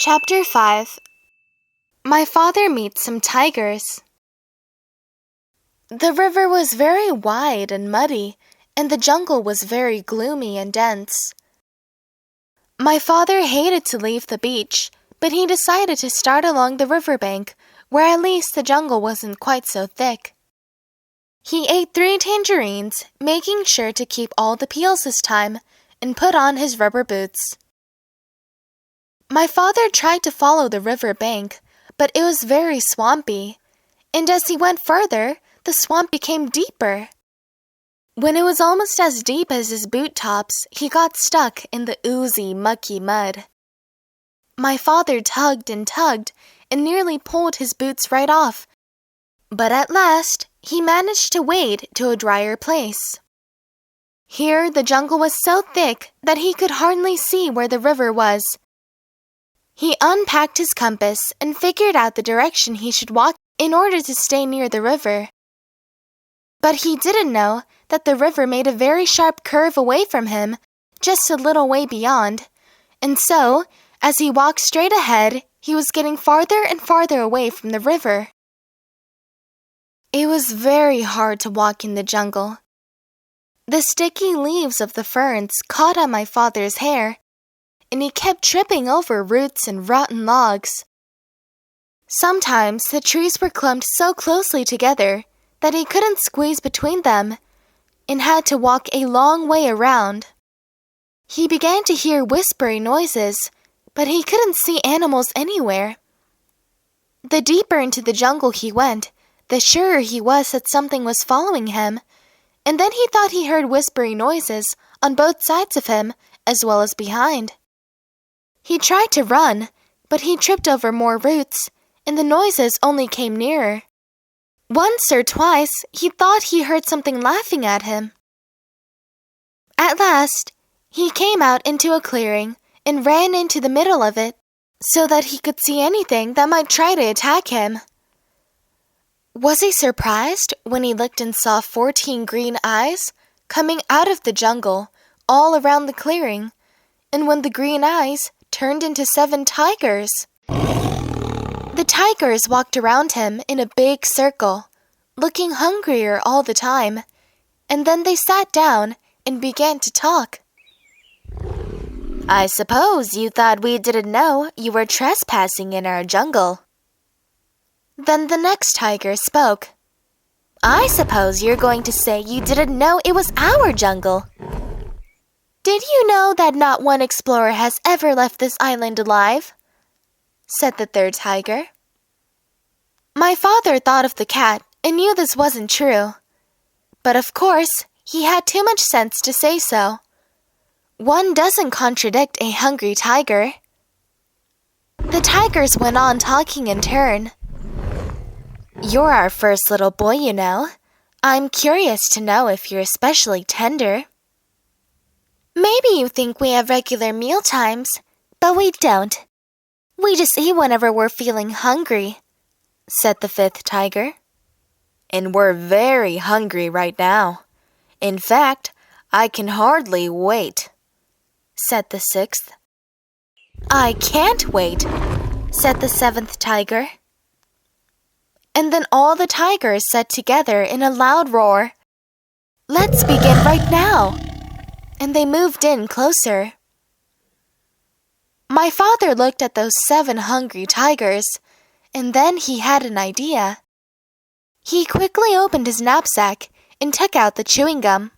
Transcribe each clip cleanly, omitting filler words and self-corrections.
Chapter 5. My father meets some tigers. The river was very wide and muddy, and the jungle was very gloomy and dense. My father hated to leave the beach, but he decided to start along the riverbank, where at least the jungle wasn't quite so thick. He ate 3 tangerines, making sure to keep all the peels this time, and put on his rubber boots. My father tried to follow the river bank, but it was very swampy, and as he went further, the swamp became deeper. When it was almost as deep as his boot tops, he got stuck in the oozy, mucky mud. My father tugged and nearly pulled his boots right off, but at last, he managed to wade to a drier place. Here, the jungle was so thick that he could hardly see where the river was. He unpacked his compass and figured out the direction he should walk in order to stay near the river. But he didn't know that the river made a very sharp curve away from him, just a little way beyond, and so, as he walked straight ahead, he was getting farther and farther away from the river. It was very hard to walk in the jungle. The sticky leaves of the ferns caught on my father's hair, and he kept tripping over roots and rotten logs. Sometimes the trees were clumped so closely together that he couldn't squeeze between them and had to walk a long way around. He began to hear whispery noises, but he couldn't see animals anywhere. The deeper into the jungle he went, the surer he was that something was following him, and then he thought he heard whispery noises on both sides of him as well as behind. He tried to run, but he tripped over more roots, and the noises only came nearer. Once or twice, he thought he heard something laughing at him. At last, he came out into a clearing and ran into the middle of it so that he could see anything that might try to attack him. Was he surprised when he looked and saw 14 green eyes coming out of the jungle all around the clearing, and when the green eyes turned into 7 tigers. The tigers walked around him in a big circle, looking hungrier all the time, and then they sat down and began to talk. "I suppose you thought we didn't know you were trespassing in our jungle." Then the next tiger spoke. "I suppose you're going to say you didn't know it was our jungle." "Did you know that not one explorer has ever left this island alive?" said the third tiger. My father thought of the cat and knew this wasn't true. But of course, he had too much sense to say so. One doesn't contradict a hungry tiger. The tigers went on talking in turn. "You're our first little boy, you know. I'm curious to know if you're especially tender." "Maybe you think we have regular meal times, but we don't. We just eat whenever we're feeling hungry," said the 5th tiger. "And we're very hungry right now. In fact, I can hardly wait," said the 6th. "I can't wait," said the 7th tiger. And then all the tigers said together in a loud roar, "Let's begin right now!" And they moved in closer. My father looked at those 7 hungry tigers, and then he had an idea. He quickly opened his knapsack and took out the chewing gum.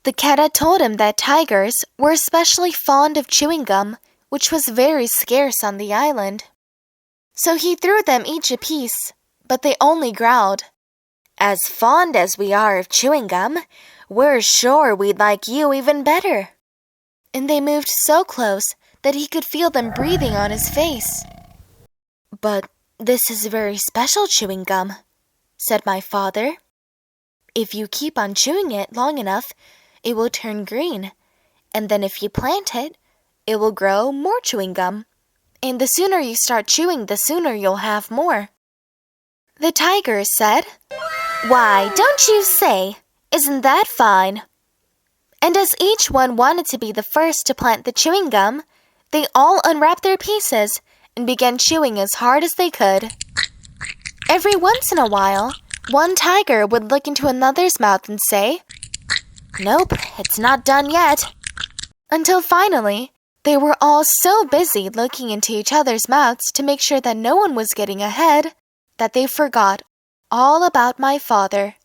The cat had told him that tigers were especially fond of chewing gum, which was very scarce on the island. So he threw them each a piece, but they only growled. "As fond as we are of chewing gum, we're sure we'd like you even better." And they moved so close that he could feel them breathing on his face. "But this is very special chewing gum," said my father. "If you keep on chewing it long enough, it will turn green, and then if you plant it, it will grow more chewing gum. And the sooner you start chewing, the sooner you'll have more." The tigers said, "Why, don't you say? Isn't that fine?" And as each one wanted to be the first to plant the chewing gum, They all unwrapped their pieces and began chewing as hard as they could. Every once in a while, one tiger would look into another's mouth and say, "Nope, it's not done yet." Until finally, they were all so busy looking into each other's mouths to make sure that no one was getting ahead that they forgot all about my father.